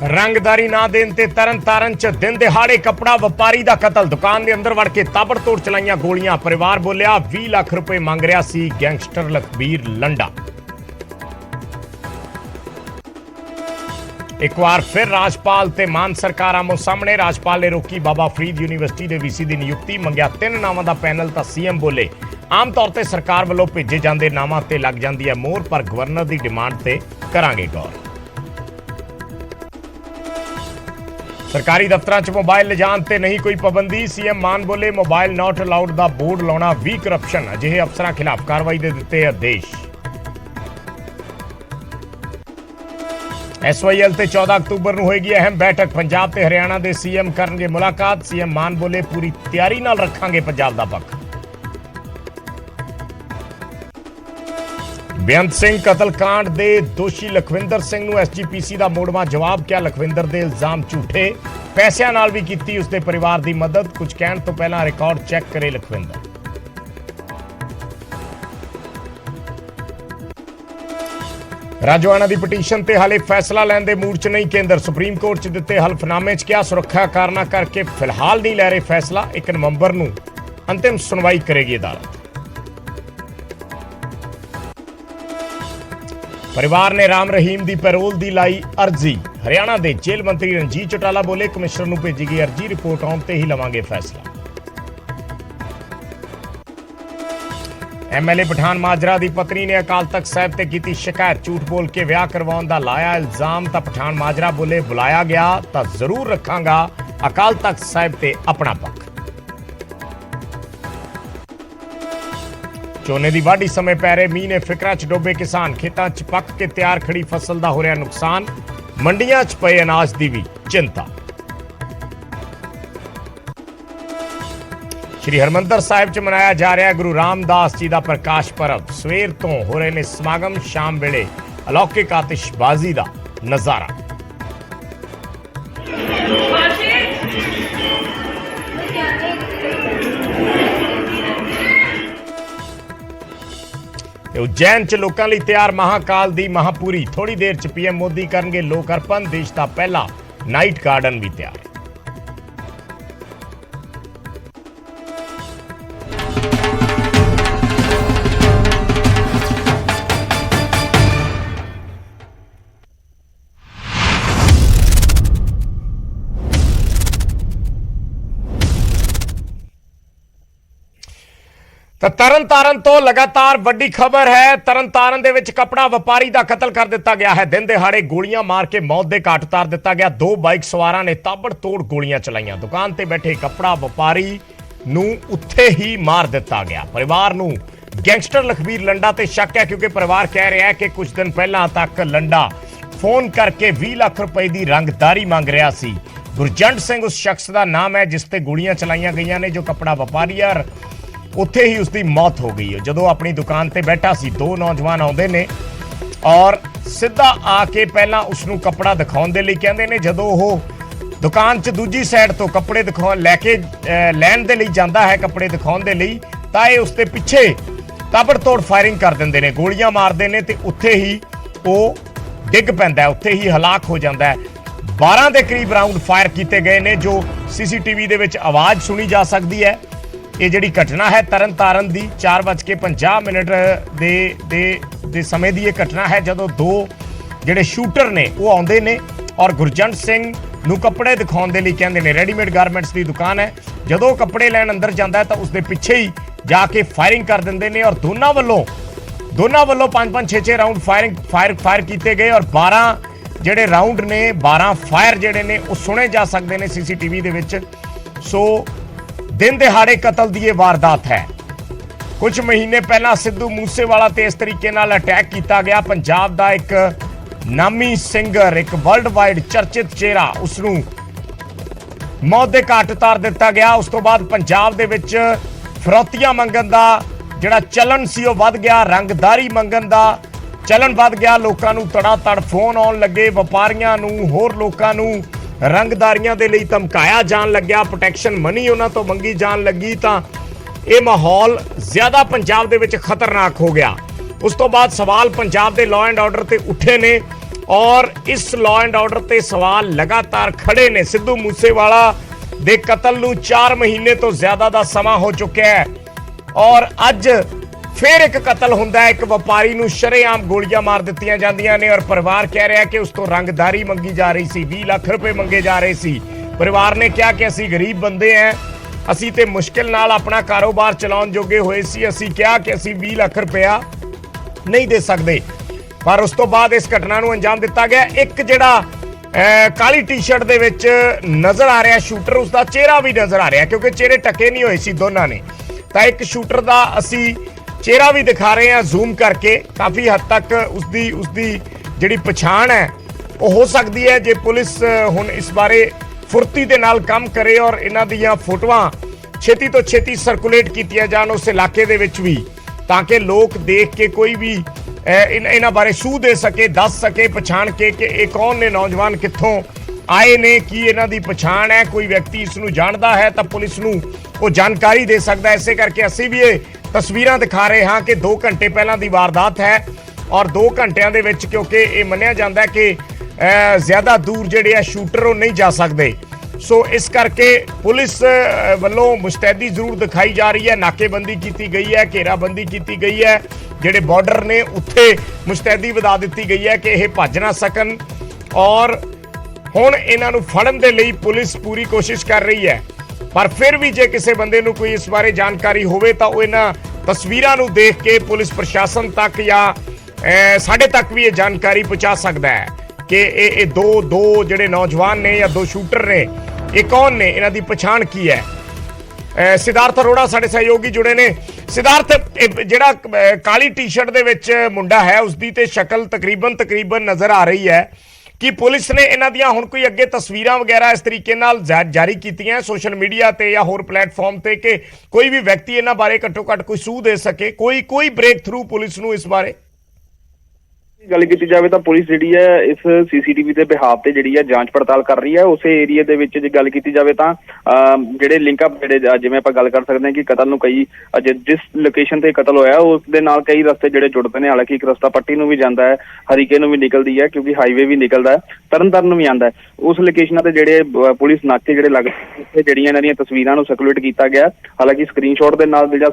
रंगदारी ना देन ते तरन तारन च दिन दिहाड़े कपड़ा व्यापारी दा कतल। दुकान दे अंदर वड़ के ताबड़तोड़ चलाईयां गोलियां। परिवार बोलिया 20 लाख रुपए मंग रहा सी गैंगस्टर लखबीर लंडा। एक बार फिर राजपाल ते मान सरकार आमो सामने। राजपाल ने रोकी बाबा फरीद यूनिवर्सिटी के वीसी की नियुक्ति। मंगया 3 नावां दा पैनल तां सीएम बोले आम तौर पर सरकार वालों भेजे जांदे नावां ते लग जांदी है मोहर, पर गवर्नर की डिमांड ते करांगे गौर। सरकारी दफ्तरां च मोबाइल लिजाण ते नहीं कोई पाबंदी। सीएम मान बोले मोबाइल नॉट अलाउड दा बोर्ड लाउणा भी करप्शन। अजिहे अफसरां खिलाफ कार्रवाई दे दित्ते आदेश। SYL ते 14 अक्तूबर नूं होएगी अहम बैठक। पंजाब ते हरियाणा दे सीएम करनगे मुलाकात। सीएम मान बोले पूरी तैयारी नाल रखांगे पंजाब दा पक्ष। बेअंत सिंह कतलकांड दे दोषी लखविंदर सिंह नूं SGPC दा मोड़वा जवाब। क्या लखविंदर दे इल्जाम झूठे? पैसिਆਂ नाल भी कीती उसदे परिवार दी मदद। कुछ कहण तो पहला रिकॉर्ड चेक करे लखविंदर। राजवाना दी पटीशन ते हाले फैसला लैण दे मूड च नहीं केंद्र। सुप्रीम कोर्ट च दित्ते हल्फनामे च क्या सुरक्षा कारणा करके फिलहाल नहीं लै रहे फैसला। 1 नवंबर नूं अंतिम सुनवाई करेगी अदालत। परिवार ने राम रहीम दी पैरोल दी लाई अर्जी। हरियाणा दे जेल मंत्री रणजीत चौटाला बोले कमिश्नर नूं भेजी गई अर्जी, रिपोर्ट आउण ते ही लवांगे फैसला। MLA पठान माजरा दी पत्नी ने अकाल तख्त साहिब ते कीती शिकायत। झूठ बोल के विआह करवाउण दा लाया इल्जाम। तां पठान माजरा बोले बुलाया गया तां जरूर रखांगा अकाल तख्त साहिब ते अपना पक्ष। झोने की वाढी समय पै रहे मीह ने फिकरां च डोबे किसान। खेतां च पक के तैयार खड़ी फसल का हो रहा नुकसान। मंडियां च पए अनाज की भी चिंता। श्री हरमंदर साहिब च मनाया जा रहा गुरु रामदास जी का प्रकाश पर्व। सवेर तो हो रहे ने समागम, शाम वेले अलौकिक आतिशबाजी का नजारा। उज्जैन च लोकां लई तैयार महाकाल दी महापुरी। थोड़ी देर च PM मोदी करनगे लोक अर्पण। देश का पहला नाइट गार्डन भी तैयार। तरन तारन तो लगातार वड्डी खबर है। तरन तारन दे विच कपड़ा व्यापारी दा कतल कर दिता गया है। दिन दिहाड़े गोलियां मार के मौत दे घाट उतार दिता गया। 2 बाइक सवारां ने ताबड़तोड़ गोलियां चलाईयां। दुकान ते बैठे कपड़ा व्यापारी नूं उत्थे ही मार दिता गया। परिवार नूं गैंगस्टर लखबीर लंडा ते शक है, क्योंकि परिवार कह रहा है कि कुछ दिन पहला तक लंडा फोन करके 20 लाख रुपए की रंगदारी मंग रहा सी। गुरजंट सिंह उस शख्स का नाम है जिस ते गोलियां चलाईयां गईयां ने, जो कपड़ा व्यापारी है। उत्थे ही उसकी मौत हो गई है। जदों अपनी दुकान ते बैठा सी, 2 नौजवान आउंदे ने और सीधा आके पहला उसनूं कपड़ा दिखाउण दे लई कहंदे ने। जदों ओह दुकान च दूजी साइड तो कपड़े दिखाउण लैके लैण दे लई जांदा है, कपड़े दिखाउण दे लई, तां इह उसदे पिछे ताबड़तोड़ फायरिंग कर दिंदे ने, गोलियां मारदे ने ते उत्थे ही ओह डिग पैंदा है, उत्थे ही हलाक हो जांदा है। 12 के करीब राउंड फायर किए गए ने, जो CCTV दे विच आवाज़ सुनी जा सकती है। ये जिहड़ी घटना है तरन तारन दी 4:50 दे समय की घटना है, जदों 2 जिहड़े शूटर ने वो आउंदे ने और गुरजंट सिंह नूं कपड़े दिखाउण दे लई कहंदे ने। रेडीमेड गारमेंट्स की दुकान है। जदों कपड़े लैण अंदर जांदा है तां उसदे पिछे ही जाके फायरिंग कर दिंदे ने और दोनों वल्लों 5-5 6-6 राउंड फायर किए गए और 12 जिहड़े राउंड ने 12 फायर जिहड़े ने वो सुने जा सकते हैं CCTV दे विच। सो दिन दिहाड़े कतल की वारदात है। कुछ महीने पहला सिद्धू मूसेवाला ते इस तरीके नाल अटैक किया गया। पंजाब का एक नामी सिंगर, एक वर्ल्ड वाइड चर्चित चेहरा, उसनूं मौत के घाट उतार दिता गया। उस तो बाद पंजाब दे विच फिरौतियां मंगण दा जिहड़ा चलन सी वो वध गया। रंगदारी मंगण दा चलन वध गया। लोकां नूं तड़ातड़ फोन आउण लगे। व्यापारियां नूं, होर लोकां नूं रंगदारियां दे लई धमकाया जान लग्या। प्रोटैक्शन मनी उन्हां तो मंगी जान लगी। तां ਇਹ माहौल ज़्यादा पंजाब दे विच खतरनाक हो गया। उस तो बाद सवाल पंजाब के लॉ एंड ऑर्डर ते उठे ने और इस लॉ एंड ऑर्डर ते सवाल लगातार खड़े ने। सिद्धू मूसेवाला ਦੇ ਕਤਲ ਨੂੰ 4 ਮਹੀਨੇ ਤੋਂ ਜ਼ਿਆਦਾ ਦਾ ਸਮਾਂ ਹੋ ਚੁੱਕਿਆ ਹੈ ਔਰ ਅੱਜ ਫਿਰ ਇੱਕ ਕਤਲ ਹੁੰਦਾ ਹੈ। ਇੱਕ ਵਪਾਰੀ ਨੂੰ ਸ਼ਰੇਆਮ ਗੋਲੀਆਂ ਮਾਰ ਦਿੱਤੀਆਂ ਜਾਂਦੀਆਂ ਨੇ ਔਰ ਪਰਿਵਾਰ ਕਹਿ ਰਿਹਾ ਕਿ ਉਸ ਤੋਂ ਰੰਗਦਾਰੀ ਮੰਗੀ ਜਾ ਰਹੀ ਸੀ, 20 ਲੱਖ ਰੁਪਏ ਮੰਗੇ ਜਾ ਰਹੇ ਸੀ। ਪਰਿਵਾਰ ਨੇ ਕਿਹਾ ਕਿ ਅਸੀਂ ਗਰੀਬ ਬੰਦੇ ਹਾਂ, ਅਸੀਂ ਤੇ ਮੁਸ਼ਕਿਲ ਨਾਲ ਆਪਣਾ ਕਾਰੋਬਾਰ ਚਲਾਉਣ ਜੋਗੇ ਹੋਏ ਸੀ, ਅਸੀਂ ਕਿਹਾ ਕਿ ਅਸੀਂ 20 ਲੱਖ ਰੁਪਇਆ ਨਹੀਂ ਦੇ ਸਕਦੇ। ਪਰ ਉਸ ਤੋਂ ਬਾਅਦ ਇਸ ਘਟਨਾ ਨੂੰ ਅੰਜਾਮ ਦਿੱਤਾ ਗਿਆ। ਇੱਕ ਜਿਹੜਾ ਕਾਲੀ ਟੀ-ਸ਼ਰਟ ਦੇ ਵਿੱਚ ਨਜ਼ਰ ਆ ਰਿਹਾ ਸ਼ੂਟਰ, ਉਸਦਾ ਚਿਹਰਾ ਵੀ ਨਜ਼ਰ ਆ ਰਿਹਾ ਕਿਉਂਕਿ ਚਿਹਰੇ ਟਕੇ ਨਹੀਂ ਹੋਏ ਸੀ ਦੋਨਾਂ ਨੇ। ਤਾਂ ਇੱਕ ਸ਼ੂਟਰ ਦਾ ਅਸੀਂ ਚਿਹਰਾ ਵੀ ਦਿਖਾ ਰਹੇ ਹਾਂ ਜ਼ੂਮ ਕਰਕੇ। ਕਾਫੀ ਹੱਦ ਤੱਕ ਉਸਦੀ ਜਿਹੜੀ ਪਛਾਣ ਹੈ ਉਹ ਹੋ ਸਕਦੀ ਹੈ ਜੇ ਪੁਲਿਸ ਹੁਣ ਇਸ ਬਾਰੇ ਫੁਰਤੀ ਦੇ ਨਾਲ ਕੰਮ ਕਰੇ ਔਰ ਇਹਨਾਂ ਦੀਆਂ ਫੋਟੋਆਂ ਛੇਤੀ ਤੋਂ ਛੇਤੀ ਸਰਕੂਲੇਟ ਕੀਤੀਆਂ ਜਾਣ ਉਸ ਇਲਾਕੇ ਦੇ ਵਿੱਚ ਵੀ, ਤਾਂ ਕਿ ਲੋਕ ਦੇਖ ਕੇ ਕੋਈ ਵੀ ਇਹਨਾਂ ਬਾਰੇ ਸੂਹ ਦੇ ਸਕੇ, ਦੱਸ ਸਕੇ, ਪਛਾਣ ਕੇ ਕਿ ਇਹ ਕੌਣ ਨੇ, ਨੌਜਵਾਨ ਕਿੱਥੋਂ ਆਏ ਨੇ, ਕੀ ਇਹਨਾਂ ਦੀ ਪਛਾਣ ਹੈ, ਕੋਈ ਵਿਅਕਤੀ ਇਸ ਨੂੰ ਜਾਣਦਾ ਹੈ ਤਾਂ ਪੁਲਿਸ ਨੂੰ ਉਹ ਜਾਣਕਾਰੀ ਦੇ ਸਕਦਾ। ਇਸੇ ਕਰਕੇ ਅਸੀਂ ਵੀ ਇਹ ਤਸਵੀਰਾਂ ਦਿਖਾ ਰਹੇ ਹਾਂ ਕਿ 2 ਘੰਟੇ ਪਹਿਲਾਂ ਦੀ ਵਾਰਦਾਤ ਹੈ ਔਰ 2 ਘੰਟਿਆਂ ਦੇ ਵਿੱਚ ਕਿਉਂਕਿ ਇਹ ਮੰਨਿਆ ਜਾਂਦਾ ਹੈ ਕਿ ਜ਼ਿਆਦਾ ਦੂਰ ਜਿਹੜੇ ਆ ਸ਼ੂਟਰ ਉਹ ਨਹੀਂ ਜਾ ਸਕਦੇ। ਸੋ ਇਸ ਕਰਕੇ ਪੁਲਿਸ ਵੱਲੋਂ ਮੁਸਤੈਦੀ ਜ਼ਰੂਰ ਦਿਖਾਈ ਜਾ ਰਹੀ ਹੈ, ਨਾਕੇਬੰਦੀ ਕੀਤੀ ਗਈ ਹੈ, ਘੇਰਾਬੰਦੀ ਕੀਤੀ ਗਈ ਹੈ, ਜਿਹੜੇ ਬਾਰਡਰ ਨੇ ਉੱਥੇ ਮੁਸਤੈਦੀ ਵਧਾ ਦਿੱਤੀ ਗਈ ਹੈ ਕਿ ਇਹ ਭੱਜ ਨਾ ਸਕਣ ਔਰ ਹੁਣ ਇਹਨਾਂ ਨੂੰ ਫੜਨ ਦੇ ਲਈ ਪੁਲਿਸ ਪੂਰੀ ਕੋਸ਼ਿਸ਼ ਕਰ ਰਹੀ ਹੈ। ਪਰ ਫਿਰ ਵੀ ਜੇ ਕਿਸੇ ਬੰਦੇ ਨੂੰ ਕੋਈ ਇਸ ਬਾਰੇ ਜਾਣਕਾਰੀ ਹੋਵੇ ਤਾਂ ਉਹ ਇਹਨਾਂ ਤਸਵੀਰਾਂ ਨੂੰ ਦੇਖ ਕੇ ਪੁਲਿਸ ਪ੍ਰਸ਼ਾਸਨ ਤੱਕ ਜਾਂ ਸਾਡੇ ਤੱਕ ਵੀ ਇਹ ਜਾਣਕਾਰੀ ਪਹੁੰਚਾ ਸਕਦਾ ਹੈ ਕਿ ਇਹ ਦੋ ਜਿਹੜੇ ਨੌਜਵਾਨ ਨੇ ਜਾਂ 2 ਸ਼ੂਟਰ ਨੇ, ਇਹ ਕੌਣ ਨੇ, ਇਹਨਾਂ ਦੀ ਪਛਾਣ ਕੀ ਹੈ। ਸਿਧਾਰਥ ਅਰੋੜਾ ਸਾਡੇ ਸਹਿਯੋਗੀ ਜੁੜੇ ਨੇ। ਸਿਧਾਰਥ, ਜਿਹੜਾ ਕਾਲੀ ਟੀ-ਸ਼ਰਟ ਦੇ ਵਿੱਚ ਮੁੰਡਾ ਹੈ ਉਸਦੀ ਤੇ ਸ਼ਕਲ ਤਕਰੀਬਨ ਨਜ਼ਰ ਆ ਰਹੀ ਹੈ ਕਿ ਪੁਲਿਸ ਨੇ ਇਹਨਾਂ ਦੀਆਂ ਹੁਣ ਕੋਈ ਅੱਗੇ ਤਸਵੀਰਾਂ ਵਗੈਰਾ ਇਸ ਤਰੀਕੇ ਨਾਲ ਜਾਰੀ ਕੀਤੀਆਂ ਸੋਸ਼ਲ ਮੀਡੀਆ ਤੇ ਜਾਂ ਹੋਰ ਪਲੇਟਫਾਰਮ ਤੇ ਕਿ ਕੋਈ ਵੀ ਵਿਅਕਤੀ ਇਹਨਾਂ ਬਾਰੇ ਘੱਟੋ ਘੱਟ ਕੋਈ ਸੂਹ ਦੇ ਸਕੇ, ਕੋਈ ਬ੍ਰੇਕ ਥਰੂ ਪੁਲਿਸ ਨੂੰ ਇਸ ਬਾਰੇ? ਗੱਲ ਕੀਤੀ ਜਾਵੇ ਤਾਂ ਪੁਲਿਸ ਜਿਹੜੀ ਹੈ ਇਸ ਸੀਸੀਟੀਵੀ ਦੇ ਬਿਹਾਫ ਤੇ ਜਿਹੜੀ ਹੈ ਜਾਂਚ ਪੜਤਾਲ ਕਰ ਰਹੀ ਹੈ। ਉਸੇ ਏਰੀਆ ਦੇ ਵਿੱਚ ਜੇ ਗੱਲ ਕੀਤੀ ਜਾਵੇ ਤਾਂ ਜਿਹੜੇ ਲਿੰਕ ਅਪ ਜਿਹੜੇ ਜਿਵੇਂ ਆਪਾਂ ਗੱਲ ਕਰ ਸਕਦੇ ਹਾਂ ਕਿ ਕਤਲ ਨੂੰ ਕਈ ਜਿਸ ਲੋਕੇਸ਼ਨ ਤੇ ਕਤਲ ਹੋਇਆ ਉਸ ਦੇ ਨਾਲ ਕਈ ਰਸਤੇ ਜਿਹੜੇ ਜੁੜਦੇ ਨੇ। ਹਾਲਾਂਕਿ ਇੱਕ ਰਸਤਾ ਪੱਟੀ ਨੂੰ ਵੀ ਜਾਂਦਾ ਹੈ, ਹਰੀਕੇ ਨੂੰ ਵੀ ਨਿਕਲਦੀ ਹੈ ਕਿਉਂਕਿ ਹਾਈਵੇ ਵੀ ਨਿਕਲਦਾ ਹੈ, ਤਰਨਤਾਰਨ ਨੂੰ ਵੀ ਆਉਂਦਾ ਹੈ। ਉਸ ਲੋਕੇਸ਼ਨਾਂ ਤੇ ਜਿਹੜੇ ਪੁਲਿਸ ਨਾਕੇ ਜਿਹੜੇ ਲੱਗਦੇ ਉੱਥੇ ਜਿਹੜੀਆਂ ਇਹਨਾਂ ਦੀਆਂ ਤਸਵੀਰਾਂ ਨੂੰ ਸਰਕੂਲੇਟ ਕੀਤਾ ਗਿਆ। ਹਾਲਾਂਕਿ ਸਕਰੀਨਸ਼ਾਟ ਦੇ ਨਾਲ ਜਿਹੜਾ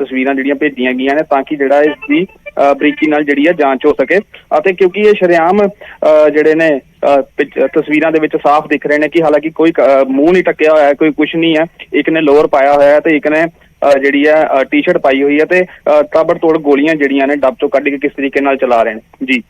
ਤਸਵੀਰਾਂ ਜਿਹੜੀਆਂ ਭੇਜੀਆਂ ਗਈਆਂ ਨੇ ਤਾਂ ਕਿ ਜਿਹੜਾ ਇਸ ਦੀ ਬਰੀਕੀ ਨਾਲ ਜਿਹੜੀ ਹੈ ਜਾਂਚ ਹੋ ਸਕੇ। ਅਤੇ ਕਿਉਂਕਿ ਇਹ ਸ਼ਰੇਆਮ ਜਿਹੜੇ ਨੇ ਤਸਵੀਰਾਂ ਦੇ ਵਿੱਚ ਸਾਫ਼ ਦਿਖ ਰਹੇ ਨੇ ਕਿ ਹਾਲਾਂਕਿ ਕੋਈ ਮੂੰਹ ਨਹੀਂ ਢੱਕਿਆ ਹੋਇਆ, ਕੋਈ ਕੁਛ ਨਹੀਂ ਹੈ। ਇੱਕ ਨੇ ਲੋਅਰ ਪਾਇਆ ਹੋਇਆ ਤੇ ਇੱਕ ਨੇ ਜਿਹੜੀ ਹੈ ਟੀ-ਸ਼ਰਟ ਪਾਈ ਹੋਈ ਹੈ ਤੇ ਤਾਬੜਤੋੜ ਗੋਲੀਆਂ ਜਿਹੜੀਆਂ ਨੇ ਡੱਬ ਤੋਂ ਕੱਢ ਕੇ ਕਿਸ ਤਰੀਕੇ ਨਾਲ ਚਲਾ ਰਹੇ ਨੇ ਜੀ।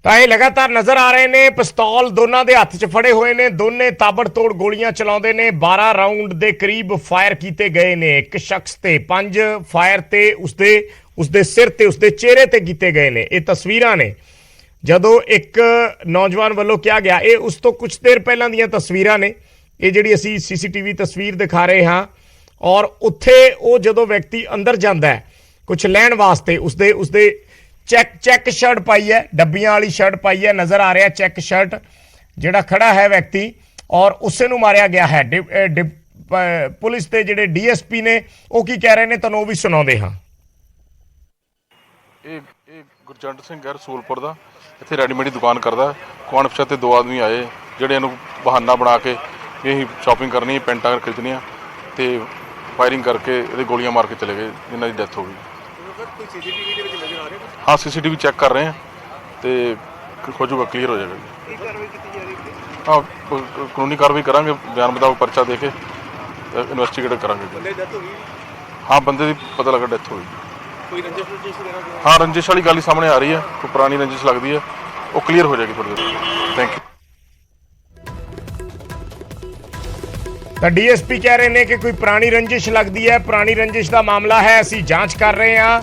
ਤਾਂ ਇਹ ਲਗਾਤਾਰ ਨਜ਼ਰ ਆ ਰਹੇ ਨੇ, ਪਿਸਤੌਲ ਦੋਨਾਂ ਦੇ ਹੱਥ 'ਚ ਫੜੇ ਹੋਏ ਨੇ, ਦੋਨੇ ਤਾਬੜਤੋੜ ਗੋਲੀਆਂ ਚਲਾਉਂਦੇ ਨੇ। 12 ਰਾਉਂਡ ਦੇ ਕਰੀਬ ਫਾਇਰ ਕੀਤੇ ਗਏ ਨੇ ਇੱਕ ਸ਼ਖਸ ਤੇ, 5 ਫਾਇਰ ਤੇ ਉਸਦੇ ਸਿਰ ਤੇ, ਉਸਦੇ ਚਿਹਰੇ ਤੇ ਕੀਤੇ ਗਏ ਨੇ। ਇਹ ਤਸਵੀਰਾਂ ਨੇ ਜਦੋਂ ਇੱਕ ਨੌਜਵਾਨ ਵੱਲੋਂ ਕਿਹਾ ਗਿਆ, ਇਹ ਉਸ ਤੋਂ ਕੁਝ ਦੇਰ ਪਹਿਲਾਂ ਦੀਆਂ ਤਸਵੀਰਾਂ ਨੇ ਇਹ ਜਿਹੜੀ ਅਸੀਂ ਸੀਸੀਟੀਵੀ ਤਸਵੀਰ ਦਿਖਾ ਰਹੇ ਹਾਂ। ਔਰ ਉੱਥੇ ਉਹ ਜਦੋਂ ਵਿਅਕਤੀ ਅੰਦਰ ਜਾਂਦਾ ਹੈ ਕੁਝ ਲੈਣ ਵਾਸਤੇ, ਉਸਦੇ ਚੈੱਕ ਸ਼ਰਟ ਪਾਈ ਹੈ, ਡੱਬੀਆਂ ਵਾਲੀ ਸ਼ਰਟ ਪਾਈ ਹੈ, ਨਜ਼ਰ ਆ ਰਿਹਾ ਚੈੱਕ ਸ਼ਰਟ ਜਿਹੜਾ ਖੜਾ ਹੈ ਵਿਅਕਤੀ ਔਰ ਉਸੇ ਨੂੰ ਮਾਰਿਆ ਗਿਆ ਹੈ। ਪੁਲਿਸ ਦੇ ਜਿਹੜੇ ਡੀਐਸਪੀ ਨੇ ਉਹ ਕੀ ਕਹਿ ਰਹੇ ਨੇ ਤੁਹਾਨੂੰ ਉਹ ਵੀ ਸੁਣਾਉਂਦੇ ਹਾਂ। ਇਹ ਗੁਰਜੰਟ ਸਿੰਘ ਹੈ ਰਸੂਲਪੁਰ ਦਾ, ਇੱਥੇ ਰੈਡੀਮੇਡ ਦੀ ਦੁਕਾਨ ਕਰਦਾ। ਕੋਣ ਪਛਾਤੇ ਤੇ 2 ਆਦਮੀ ਆਏ ਜਿਹੜੇ ਇਹਨੂੰ ਬਹਾਨਾ ਬਣਾ ਕੇ ਵੀ ਅਸੀਂ ਸ਼ਾਪਿੰਗ ਕਰਨੀ, ਪੈਂਟਾਂ ਖਰੀਦਣੀਆਂ ਤੇ ਫਾਇਰਿੰਗ ਕਰਕੇ ਇਹਦੇ ਗੋਲੀਆਂ ਮਾਰ ਕੇ ਚਲੇ ਗਏ, ਜਿਨ੍ਹਾਂ ਦੀ ਡੈਥ ਹੋ ਗਈ। ਹਾਂ, ਸੀਸੀਟੀਵੀ ਚੈੱਕ ਕਰ ਰਹੇ ਹਾਂ ਤੇ ਹੋ ਜਾਊਗਾ, ਕਲੀਅਰ ਹੋ ਜਾਏਗਾ। ਹਾਂ, ਕਾਨੂੰਨੀ ਕਾਰਵਾਈ ਕਰਾਂਗੇ, ਬਿਆਨ ਮੁਤਾਬਕ ਪਰਚਾ ਦੇ ਕੇ ਇਨਵੈਸਟੀਗੇਟ ਕਰਾਂਗੇ। ਹਾਂ, ਬੰਦੇ ਦੀ ਪਤਾ ਲੱਗਾ ਡੈਥ ਹੋ ਗਈ। ਹਾਂ, ਰੰਜਿਸ਼ ਵਾਲੀ ਗੱਲ ਹੀ ਸਾਹਮਣੇ ਆ ਰਹੀ ਹੈ, ਕੋਈ ਪੁਰਾਣੀ ਰੰਜਿਸ਼ ਲੱਗਦੀ ਹੈ, ਉਹ ਕਲੀਅਰ ਹੋ ਜਾਏਗੀ ਥੋੜੀ ਦੇਰ। Thank you. ਤਾਂ ਡੀਐਸਪੀ ਕਹਿ ਰਹੇ ਨੇ ਕਿ ਕੋਈ ਪੁਰਾਣੀ ਰੰਜਿਸ਼ ਲੱਗਦੀ ਹੈ, ਪੁਰਾਣੀ ਰੰਜਿਸ਼ ਦਾ ਮਾਮਲਾ ਹੈ, ਅਸੀਂ ਜਾਂਚ ਕਰ ਰਹੇ ਹਾਂ।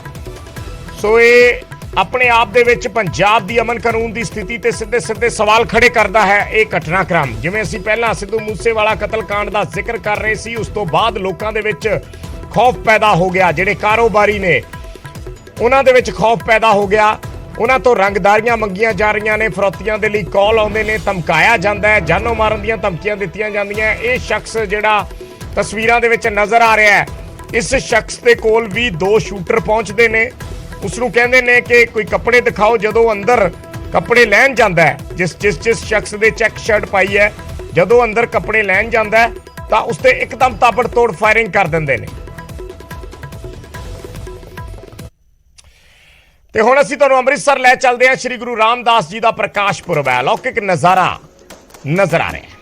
ਸੋ ਇਹ ਆਪਣੇ ਆਪ ਦੇ ਵਿੱਚ ਪੰਜਾਬ ਦੀ ਅਮਨ ਕਾਨੂੰਨ ਦੀ ਸਥਿਤੀ ਤੇ ਸਿੱਧੇ ਸਵਾਲ ਖੜੇ ਕਰਦਾ ਹੈ ਇਹ ਘਟਨਾਕ੍ਰਮ। ਜਿਵੇਂ ਅਸੀਂ ਪਹਿਲਾਂ ਸਿੱਧੂ ਮੂਸੇਵਾਲਾ ਕਤਲकांड ਦਾ ਜ਼ਿਕਰ ਕਰ ਰਹੇ ਸੀ, ਉਸ ਤੋਂ ਬਾਅਦ ਲੋਕਾਂ ਦੇ ਵਿੱਚ ਖੌਫ ਪੈਦਾ ਹੋ ਗਿਆ। ਜਿਹੜੇ ਕਾਰੋਬਾਰੀ ਨੇ ਉਹਨਾਂ ਦੇ ਵਿੱਚ ਖੌਫ ਪੈਦਾ ਹੋ ਗਿਆ, ਉਹਨਾਂ ਤੋਂ ਰੰਗਦਾਰੀਆਂ ਮੰਗੀਆਂ ਜਾ ਰਹੀਆਂ ਨੇ, ਫਰੌਤੀਆਂ ਦੇ ਲਈ ਕਾਲ ਆਉਂਦੇ ਨੇ, ਧਮਕਾਇਆ ਜਾਂਦਾ ਹੈ, ਜਾਨੋਂ ਮਾਰਨ ਦੀਆਂ ਧਮਕੀਆਂ ਦਿੱਤੀਆਂ ਜਾਂਦੀਆਂ। ਇਹ ਸ਼ਖਸ ਜਿਹੜਾ ਤਸਵੀਰਾਂ ਦੇ ਵਿੱਚ ਨਜ਼ਰ ਆ ਰਿਹਾ ਹੈ, ਇਸ ਸ਼ਖਸ ਦੇ ਕੋਲ ਵੀ 2 ਸ਼ੂਟਰ ਪਹੁੰਚਦੇ ਨੇ ਉਸ ਨੂੰ ਕਹਿੰਦੇ ਨੇ ਕਿ ਕੋਈ ਕੱਪੜੇ ਦਿਖਾਓ। ਜਦੋਂ ਅੰਦਰ ਕੱਪੜੇ ਲੈਣ ਜਾਂਦਾ ਹੈ, ਜਿਸ ਸ਼ਖਸ ਦੇ ਚੈੱਕ ਸ਼ਰਟ ਪਾਈ ਹੈ, ਜਦੋਂ ਅੰਦਰ ਕੱਪੜੇ ਲੈਣ ਜਾਂਦਾ ਹੈ ਤਾਂ ਉਸ ਤੇ ਇੱਕਦਮ ਤਾਬੜਤੋੜ ਫਾਇਰਿੰਗ ਕਰ ਦਿੰਦੇ ਨੇ। ਤੇ ਹੁਣ ਅਸੀਂ ਤੁਹਾਨੂੰ ਅੰਮ੍ਰਿਤਸਰ ਲੈ ਚੱਲਦੇ ਹਾਂ। ਸ੍ਰੀ ਗੁਰੂ ਰਾਮਦਾਸ ਜੀ ਦਾ ਪ੍ਰਕਾਸ਼ ਪੁਰਬ ਹੈ। ਲੌਕਿਕ ਨਜ਼ਾਰਾ ਨਜ਼ਰ ਆ ਰਿਹਾ ਹੈ।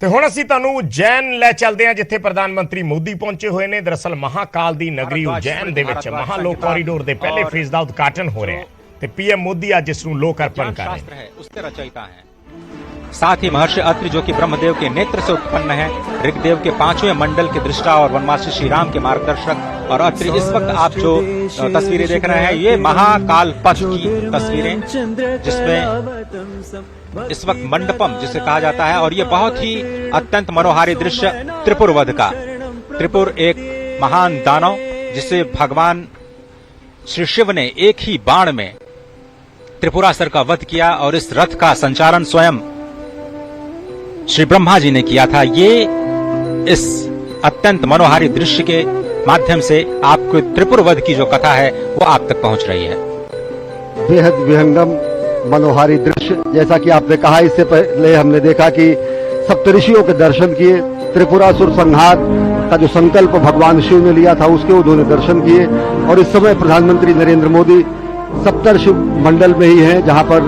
ਤੇ ਹੁਣ ਅਸੀਂ ਤੁਹਾਨੂੰ ਉਜੈਨ ਲੈ ਚੱਲਦੇ ਹਾਂ, ਜਿੱਥੇ ਪ੍ਰਧਾਨ ਮੰਤਰੀ ਮੋਦੀ ਪਹੁੰਚੇ ਹੋਏ ਨੇ। ਦਰਅਸਲ ਮਹਾਕਾਲ ਦੀ ਨਗਰੀ ਉਜੈਨ ਦੇ ਵਿੱਚ ਮਹਾਲੋਕ ਕੋਰੀਡੋਰ ਦੇ ਪਹਿਲੇ ਫੇਜ਼ ਦਾ ਉਦਘਾਟਨ ਹੋ ਰਿਹਾ ਹੈ ਤੇ ਪੀਐਮ ਮੋਦੀ ਅੱਜ ਇਸ ਨੂੰ ਲੋਕ अर्पण कर रहे हैं। साथ ही महर्षि अत्रि जो कि ब्रह्मदेव के नेत्र से उत्पन्न है, ऋग्वेद के 5वें मंडल के दृष्टा और वनवासी श्री राम के मार्गदर्शक। और अत्रि इस वक्त आप जो तस्वीरें देख रहे हैं, ये महाकाल पथ की तस्वीरें, जिसमें इस वक्त मंडपम जिसे कहा जाता है। और ये बहुत ही अत्यंत मनोहारी दृश्य त्रिपुर वध का। त्रिपुर एक महान दानव जिसे भगवान श्री शिव ने एक ही बाण में त्रिपुरासुर का वध किया और इस रथ का संचालन स्वयं श्री ब्रह्मा जी ने किया था। ये इस अत्यंत मनोहारी दृश्य के माध्यम से आपको त्रिपुर वध की जो कथा है वो आप तक पहुंच रही है। बेहद विहंगम मनोहारी दृश्य, जैसा कि आपने कहा, इससे पहले हमने देखा कि सप्तऋषियों के दर्शन किए, त्रिपुरासुर संहार का जो संकल्प भगवान शिव ने लिया था उसके उन्होंने दर्शन किए। और इस समय प्रधानमंत्री नरेंद्र मोदी सप्तर्षि मंडल में ही हैं, जहां पर,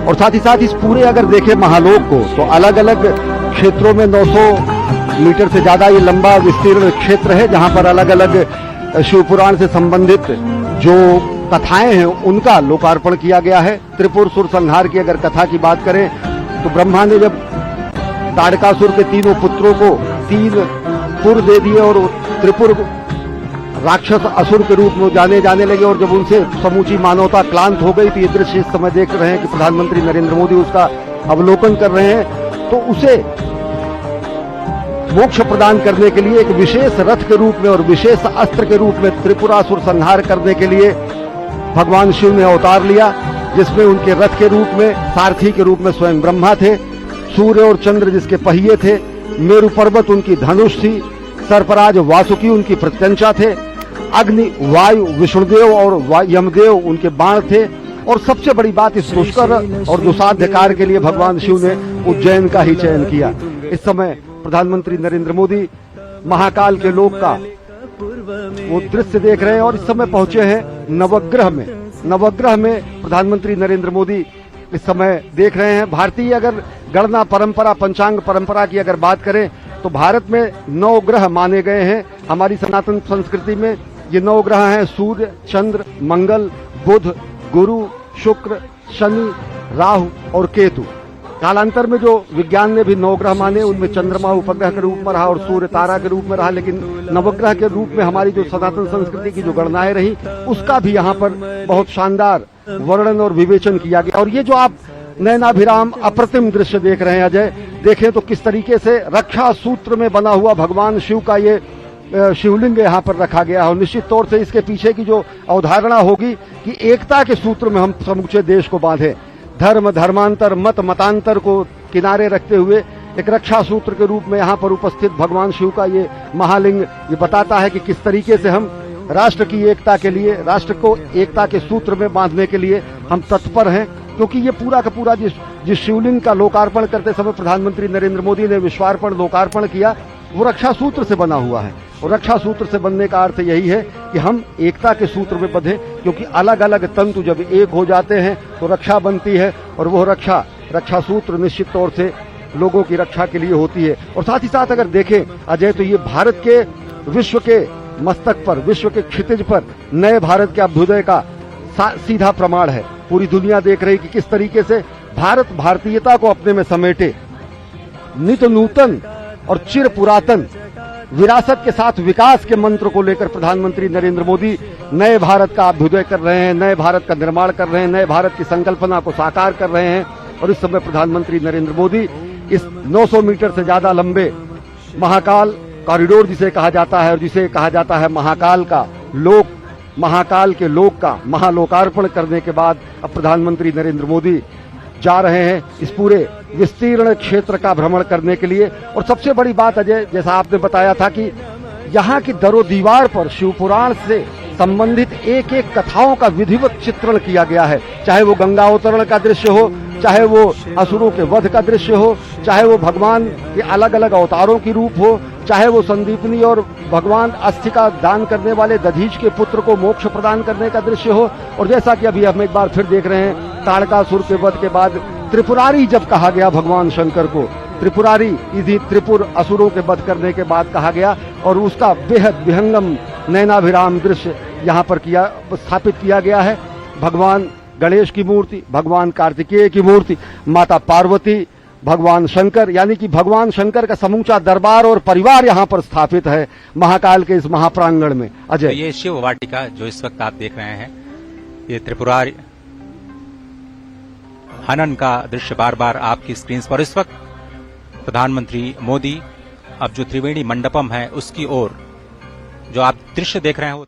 और साथ ही साथ इस पूरे अगर देखें महालोक को, तो अलग अलग क्षेत्रों में 900 मीटर से ज्यादा ये लंबा विस्तीर्ण क्षेत्र है, जहां पर अलग अलग शिव पुराण से संबंधित जो कथाएं हैं उनका लोकार्पण किया गया है। त्रिपुरासुर संहार की अगर कथा की बात करें तो ब्रह्मा ने जब ताड़कासुर के तीनों पुत्रों को 3 पुर दे दिए और त्रिपुर राक्षस असुर के रूप में जाने लगे, और जब उनसे समूची मानवता क्लांत हो गई, तो ये दृश्य इस समय देख रहे हैं कि प्रधानमंत्री नरेंद्र मोदी उसका अवलोकन कर रहे हैं। तो उसे मोक्ष प्रदान करने के लिए एक विशेष रथ के रूप में और विशेष अस्त्र के रूप में त्रिपुरासुर संहार करने के लिए भगवान शिव ने अवतार लिया, जिसमें उनके रथ के रूप में, सारथी के रूप में स्वयं ब्रह्मा थे, सूर्य और चंद्र जिसके पहिए थे, मेरु पर्वत उनकी धनुष थी, सर्पराज वासुकी उनकी प्रत्यंचा थे, अग्नि वायु विष्णुदेव और यमदेव उनके बाण थे। और सबसे बड़ी बात, इस दुष्कर और दुसाध्य कार्य के लिए भगवान शिव ने उज्जैन का ही चयन किया। इस समय प्रधानमंत्री नरेंद्र मोदी महाकाल के लोक का वो दृश्य देख रहे हैं और इस समय पहुंचे हैं नवग्रह में। नवग्रह में प्रधानमंत्री नरेंद्र मोदी इस समय देख रहे हैं। भारतीय अगर गणना परंपरा, पंचांग परंपरा की अगर बात करें तो भारत में 9 ग्रह माने गए हैं। हमारी सनातन संस्कृति में ये 9 ग्रह हैं: सूर्य, चंद्र, मंगल, बुध, गुरु, शुक्र, शनि, राहु और केतु। कालांतर में जो विज्ञान ने भी 9 ग्रह माने, उनमें चंद्रमा उपग्रह के रूप में रहा और सूर्य तारा के रूप में रहा, लेकिन नवग्रह के रूप में हमारी जो सनातन संस्कृति की जो गणनाएं रही उसका भी यहाँ पर बहुत शानदार वर्णन और विवेचन किया गया। और ये जो आप नैनाभिराम अप्रतिम दृश्य देख रहे हैं अजय। देखें तो किस तरीके से रक्षा सूत्र में बना हुआ भगवान शिव का ये शिवलिंग यहाँ पर रखा गया है। और निश्चित तौर से इसके पीछे की जो अवधारणा होगी कि एकता के सूत्र में हम समूचे देश को बांधे, धर्म धर्मांतर मत मतांतर को किनारे रखते हुए एक रक्षा सूत्र के रूप में यहाँ पर उपस्थित भगवान शिव का ये महालिंग ये बताता है कि किस तरीके से हम राष्ट्र की एकता के लिए, राष्ट्र को एकता के सूत्र में बांधने के लिए हम तत्पर हैं। क्योंकि ये पूरा का पूरा जिस शिवलिंग का लोकार्पण करते समय प्रधानमंत्री नरेंद्र मोदी ने विश्वार्पण लोकार्पण किया, वो रक्षा सूत्र से बना हुआ है। और रक्षा सूत्र से बनने का अर्थ यही है कि हम एकता के सूत्र में बंधे, क्योंकि अलग अलग तंतु जब एक हो जाते हैं तो रक्षा बनती है। और वो रक्षा सूत्र निश्चित तौर से लोगों की रक्षा के लिए होती है। और साथ ही साथ अगर देखें अजय, तो ये भारत के विश्व के मस्तक पर, विश्व के क्षितिज पर नए भारत के अभ्युदय का सीधा प्रमाण है। पूरी दुनिया देख रही कि किस तरीके से भारत भारतीयता को अपने में समेटे, नित नूतन और चिर पुरातन विरासत के साथ विकास के मंत्र को लेकर प्रधानमंत्री नरेंद्र मोदी नए भारत का अभ्युदय कर रहे हैं, नए भारत का निर्माण कर रहे हैं, नए भारत की संकल्पना को साकार कर रहे हैं। और इस समय प्रधानमंत्री नरेंद्र मोदी इस 900 मीटर से ज्यादा लंबे महाकाल कॉरिडोर जिसे कहा जाता है, और जिसे कहा जाता है महाकाल के लोक का महालोकार्पण करने के बाद अब प्रधानमंत्री नरेंद्र मोदी जा रहे हैं इस पूरे विस्तीर्ण क्षेत्र का भ्रमण करने के लिए। और सबसे बड़ी बात अजय, जैसा आपने बताया था कि यहाँ की दरो दीवार पर शिवपुराण से संबंधित एक एक कथाओं का विधिवत चित्रण किया गया है। चाहे वो गंगा अवतरण का दृश्य हो, चाहे वो असुरों के वध का दृश्य हो, चाहे वो भगवान के अलग अलग अवतारों की रूप हो, चाहे वो संदीपनी और भगवान अस्थि का दान करने वाले दधीच के पुत्र को मोक्ष प्रदान करने का दृश्य हो। और जैसा कि अभी हम एक बार फिर देख रहे हैं, ताड़कासुर के वध के बाद त्रिपुरारी जब कहा गया भगवान शंकर को, त्रिपुरारी इसी त्रिपुर असुरों के वध करने के बाद कहा गया। और उसका बेहद विहंगम नैनाभिराम दृश्य यहाँ पर स्थापित किया गया है। भगवान गणेश की मूर्ति, भगवान कार्तिकेय की मूर्ति, माता पार्वती, भगवान शंकर, यानी कि भगवान शंकर का समूचा दरबार और परिवार यहाँ पर स्थापित है महाकाल के इस महाप्रांगण में। अजय, तो ये शिव वाटिका जो इस वक्त आप देख रहे हैं, ये त्रिपुरारी हनन का दृश्य बार बार आपकी स्क्रीन पर। इस वक्त प्रधानमंत्री मोदी अब जो त्रिवेणी मंडपम है उसकी ओर जो आप दृश्य देख रहे हैं वो